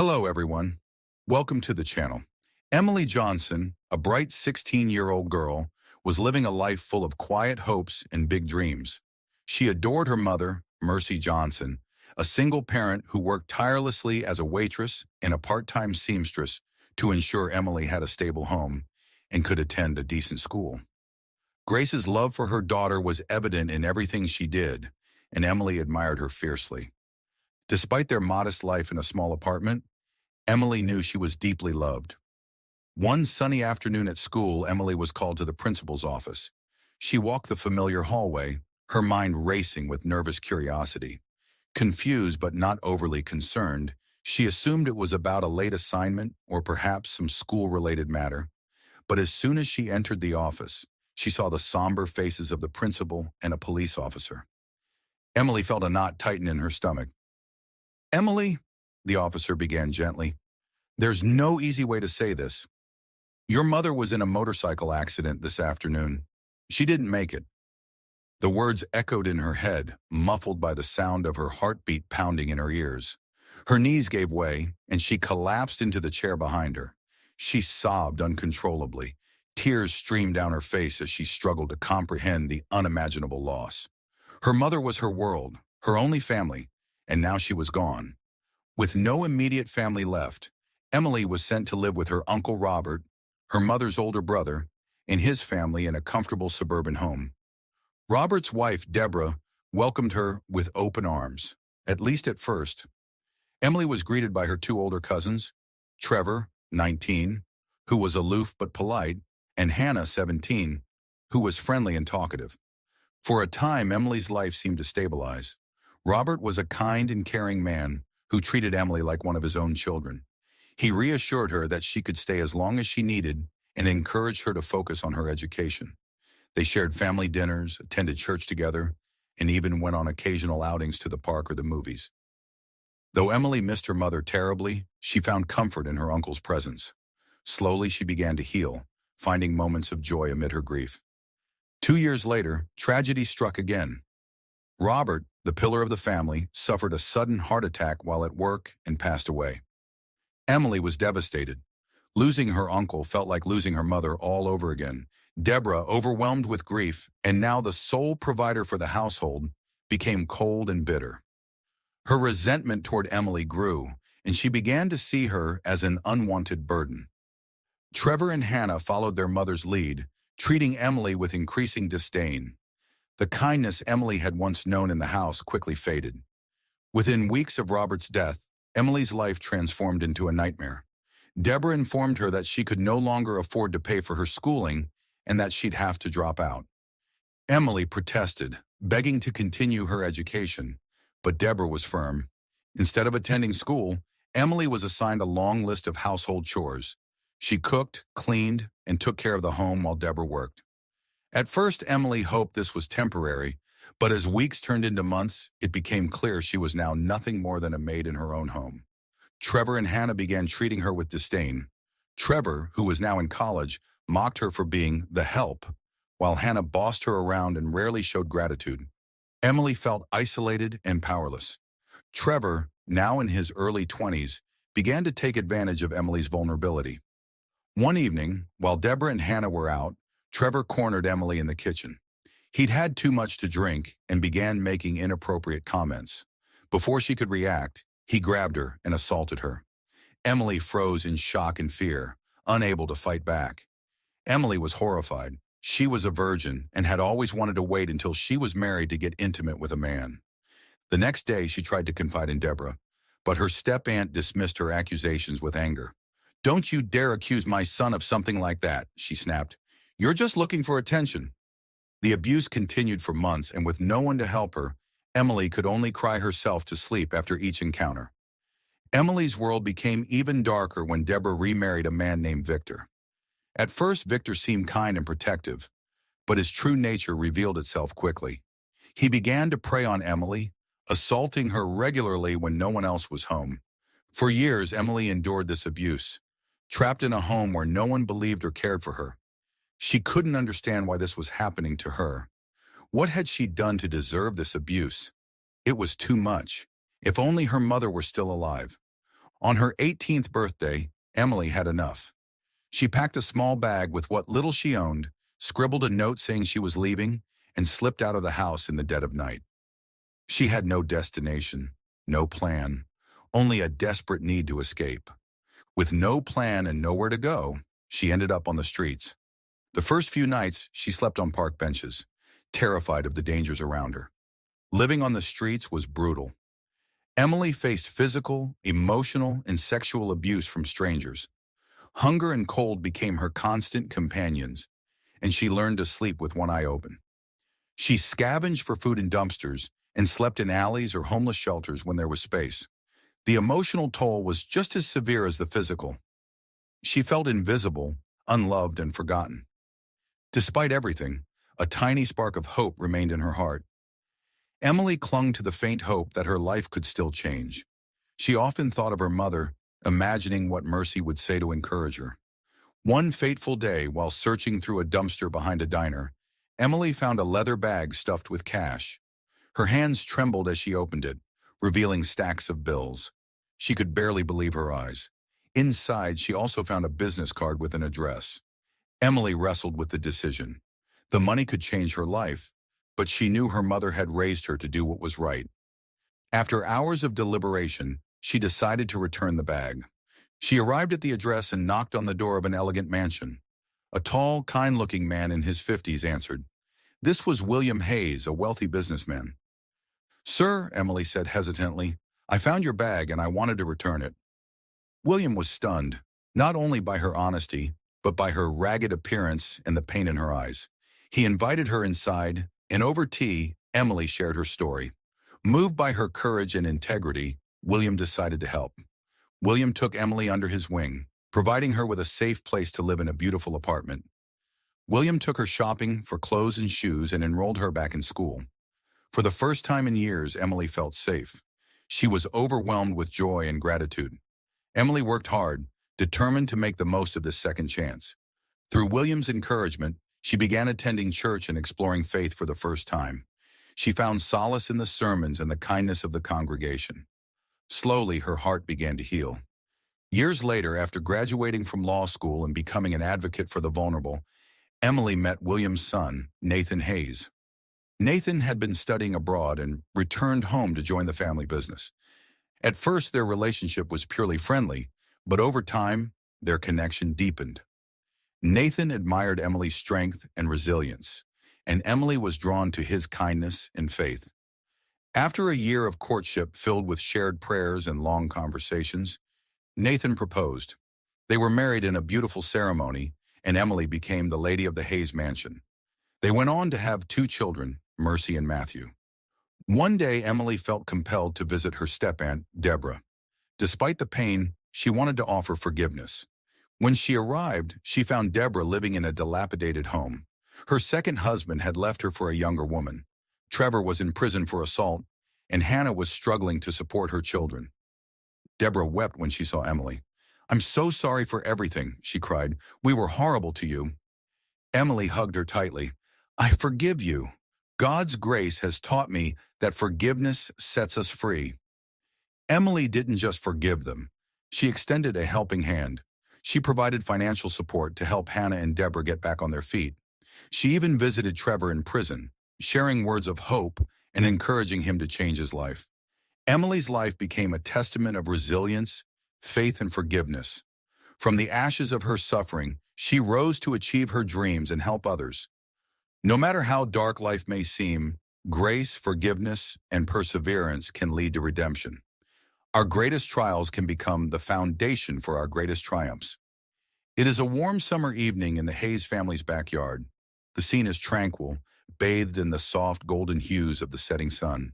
Hello, everyone. Welcome to the channel. Emily Johnson, a bright 16-year-old girl, was living a life full of quiet hopes and big dreams. She adored her mother, Mercy Johnson, a single parent who worked tirelessly as a waitress and a part-time seamstress to ensure Emily had a stable home and could attend a decent school. Grace's love for her daughter was evident in everything she did, and Emily admired her fiercely. Despite their modest life in a small apartment, Emily knew she was deeply loved. One sunny afternoon at school, Emily was called to the principal's office. She walked the familiar hallway, her mind racing with nervous curiosity. Confused but not overly concerned, she assumed it was about a late assignment or perhaps some school-related matter. But as soon as she entered the office, she saw the somber faces of the principal and a police officer. Emily felt a knot tighten in her stomach. "Emily," the officer began gently, "there's no easy way to say this. Your mother was in a motorcycle accident this afternoon. She didn't make it." The words echoed in her head, muffled by the sound of her heartbeat pounding in her ears. Her knees gave way, and she collapsed into the chair behind her. She sobbed uncontrollably. Tears streamed down her face as she struggled to comprehend the unimaginable loss. Her mother was her world, her only family, and now she was gone. With no immediate family left, Emily was sent to live with her Uncle Robert, her mother's older brother, and his family in a comfortable suburban home. Robert's wife, Deborah, welcomed her with open arms, at least at first. Emily was greeted by her two older cousins, Trevor, 19, who was aloof but polite, and Hannah, 17, who was friendly and talkative. For a time, Emily's life seemed to stabilize. Robert was a kind and caring man who treated Emily like one of his own children. He reassured her that she could stay as long as she needed and encouraged her to focus on her education. They shared family dinners, attended church together, and even went on occasional outings to the park or the movies. Though Emily missed her mother terribly, she found comfort in her uncle's presence. Slowly, she began to heal, finding moments of joy amid her grief. 2 years later, tragedy struck again. Robert, the pillar of the family, suffered a sudden heart attack while at work and passed away. Emily was devastated. Losing her uncle felt like losing her mother all over again. Deborah, overwhelmed with grief and now the sole provider for the household, became cold and bitter. Her resentment toward Emily grew, and she began to see her as an unwanted burden. Trevor and Hannah followed their mother's lead, treating Emily with increasing disdain. The kindness Emily had once known in the house quickly faded. Within weeks of Robert's death, Emily's life transformed into a nightmare. Deborah informed her that she could no longer afford to pay for her schooling and that she'd have to drop out. Emily protested, begging to continue her education, but Deborah was firm. Instead of attending school, Emily was assigned a long list of household chores. She cooked, cleaned, and took care of the home while Deborah worked. At first, Emily hoped this was temporary, but as weeks turned into months, it became clear she was now nothing more than a maid in her own home. Trevor and Hannah began treating her with disdain. Trevor, who was now in college, mocked her for being the help, while Hannah bossed her around and rarely showed gratitude. Emily felt isolated and powerless. Trevor, now in his early 20s, began to take advantage of Emily's vulnerability. One evening, while Deborah and Hannah were out, Trevor cornered Emily in the kitchen. He'd had too much to drink and began making inappropriate comments. Before she could react, he grabbed her and assaulted her. Emily froze in shock and fear, unable to fight back. Emily was horrified. She was a virgin and had always wanted to wait until she was married to get intimate with a man. The next day, she tried to confide in Deborah, but her step-aunt dismissed her accusations with anger. "Don't you dare accuse my son of something like that," she snapped. "You're just looking for attention." The abuse continued for months, and with no one to help her, Emily could only cry herself to sleep after each encounter. Emily's world became even darker when Deborah remarried a man named Victor. At first, Victor seemed kind and protective, but his true nature revealed itself quickly. He began to prey on Emily, assaulting her regularly when no one else was home. For years, Emily endured this abuse, trapped in a home where no one believed or cared for her. She couldn't understand why this was happening to her. What had she done to deserve this abuse? It was too much. If only her mother were still alive. On her 18th birthday, Emily had enough. She packed a small bag with what little she owned, scribbled a note saying she was leaving, and slipped out of the house in the dead of night. She had no destination, no plan, only a desperate need to escape. With no plan and nowhere to go, she ended up on the streets. The first few nights, she slept on park benches, terrified of the dangers around her. Living on the streets was brutal. Emily faced physical, emotional, and sexual abuse from strangers. Hunger and cold became her constant companions, and she learned to sleep with one eye open. She scavenged for food in dumpsters and slept in alleys or homeless shelters when there was space. The emotional toll was just as severe as the physical. She felt invisible, unloved, and forgotten. Despite everything, a tiny spark of hope remained in her heart. Emily clung to the faint hope that her life could still change. She often thought of her mother, imagining what Mercy would say to encourage her. One fateful day, while searching through a dumpster behind a diner, Emily found a leather bag stuffed with cash. Her hands trembled as she opened it, revealing stacks of bills. She could barely believe her eyes. Inside, she also found a business card with an address. Emily wrestled with the decision. The money could change her life, but she knew her mother had raised her to do what was right. After hours of deliberation, she decided to return the bag. She arrived at the address and knocked on the door of an elegant mansion. A tall, kind-looking man in his 50s answered. This was William Hayes, a wealthy businessman. Sir, Emily said hesitantly, I found your bag and I wanted to return it. William was stunned, not only by her honesty, but by her ragged appearance and the pain in her eyes. He invited her inside, and over tea, Emily shared her story. Moved by her courage and integrity, William decided to help. William took Emily under his wing, providing her with a safe place to live in a beautiful apartment. William took her shopping for clothes and shoes and enrolled her back in school. For the first time in years, Emily felt safe. She was overwhelmed with joy and gratitude. Emily worked hard, determined to make the most of this second chance. Through William's encouragement, she began attending church and exploring faith for the first time. She found solace in the sermons and the kindness of the congregation. Slowly, her heart began to heal. Years later, after graduating from law school and becoming an advocate for the vulnerable, Emily met William's son, Nathan Hayes. Nathan had been studying abroad and returned home to join the family business. At first, their relationship was purely friendly, but over time, their connection deepened. Nathan admired Emily's strength and resilience, and Emily was drawn to his kindness and faith. After a year of courtship filled with shared prayers and long conversations, Nathan proposed. They were married in a beautiful ceremony, and Emily became the lady of the Hayes mansion. They went on to have 2 children, Mercy and Matthew. One day, Emily felt compelled to visit her step-aunt, Deborah. Despite the pain, she wanted to offer forgiveness. When she arrived, she found Deborah living in a dilapidated home. Her second husband had left her for a younger woman. Trevor was in prison for assault, and Hannah was struggling to support her children. Deborah wept when she saw Emily. I'm so sorry for everything, she cried. We were horrible to you. Emily hugged her tightly. I forgive you. God's grace has taught me that forgiveness sets us free. Emily didn't just forgive them. She extended a helping hand. She provided financial support to help Hannah and Deborah get back on their feet. She even visited Trevor in prison, sharing words of hope and encouraging him to change his life. Emily's life became a testament of resilience, faith, and forgiveness. From the ashes of her suffering, she rose to achieve her dreams and help others. No matter how dark life may seem, grace, forgiveness, and perseverance can lead to redemption. Our greatest trials can become the foundation for our greatest triumphs. It is a warm summer evening in the Hayes family's backyard. The scene is tranquil, bathed in the soft golden hues of the setting sun.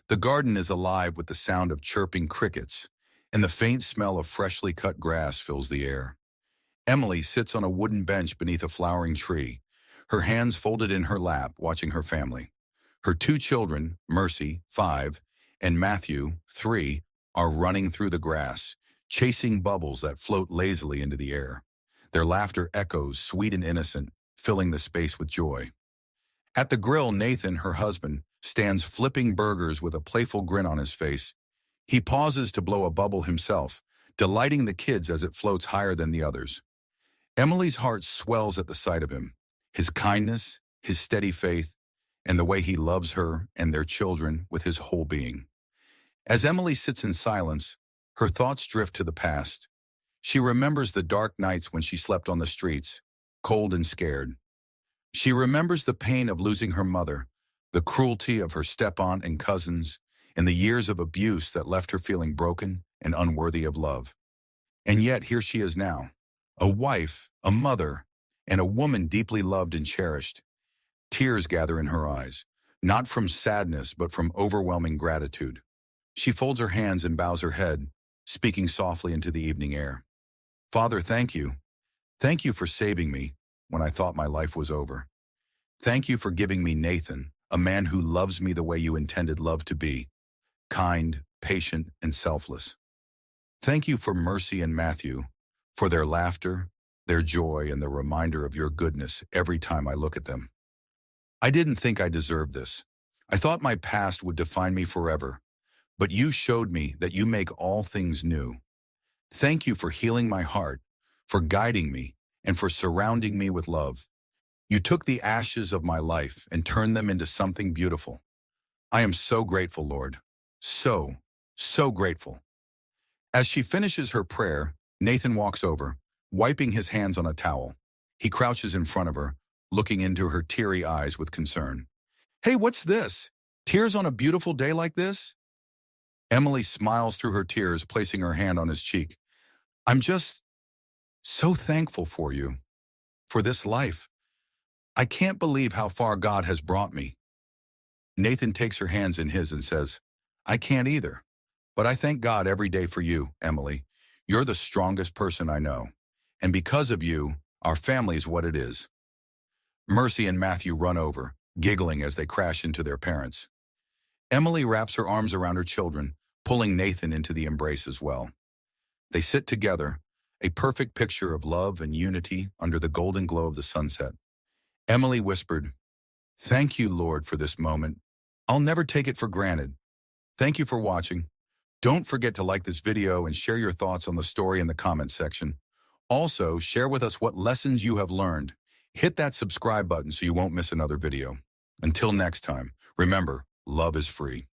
The garden is alive with the sound of chirping crickets, and the faint smell of freshly cut grass fills the air. Emily sits on a wooden bench beneath a flowering tree, her hands folded in her lap, watching her family. Her 2 children, Mercy, 5, and Matthew, 3, are running through the grass, chasing bubbles that float lazily into the air. Their laughter echoes, sweet and innocent, filling the space with joy. At the grill, Nathan, her husband, stands flipping burgers with a playful grin on his face. He pauses to blow a bubble himself, delighting the kids as it floats higher than the others. Emily's heart swells at the sight of him, his kindness, his steady faith, and the way he loves her and their children with his whole being. As Emily sits in silence, her thoughts drift to the past. She remembers the dark nights when she slept on the streets, cold and scared. She remembers the pain of losing her mother, the cruelty of her step-aunt and cousins, and the years of abuse that left her feeling broken and unworthy of love. And yet here she is now, a wife, a mother, and a woman deeply loved and cherished. Tears gather in her eyes, not from sadness but from overwhelming gratitude. She folds her hands and bows her head, speaking softly into the evening air. Father, thank you. Thank you for saving me when I thought my life was over. Thank you for giving me Nathan, a man who loves me the way you intended love to be, kind, patient, and selfless. Thank you for Mercy and Matthew, for their laughter, their joy, and the reminder of your goodness every time I look at them. I didn't think I deserved this. I thought my past would define me forever, but you showed me that you make all things new. Thank you for healing my heart, for guiding me, and for surrounding me with love. You took the ashes of my life and turned them into something beautiful. I am so grateful, Lord. So grateful. As she finishes her prayer, Nathan walks over, wiping his hands on a towel. He crouches in front of her, looking into her teary eyes with concern. Hey, what's this? Tears on a beautiful day like this? Emily smiles through her tears, placing her hand on his cheek. I'm just so thankful for you, for this life. I can't believe how far God has brought me. Nathan takes her hands in his and says, I can't either, but I thank God every day for you, Emily. You're the strongest person I know, and because of you, our family is what it is. Mercy and Matthew run over, giggling as they crash into their parents. Emily wraps her arms around her children, pulling Nathan into the embrace as well. They sit together, a perfect picture of love and unity under the golden glow of the sunset. Emily whispered, Thank you, Lord, for this moment. I'll never take it for granted. Thank you for watching. Don't forget to like this video and share your thoughts on the story in the comments section. Also, share with us what lessons you have learned. Hit that subscribe button so you won't miss another video. Until next time, remember, love is free.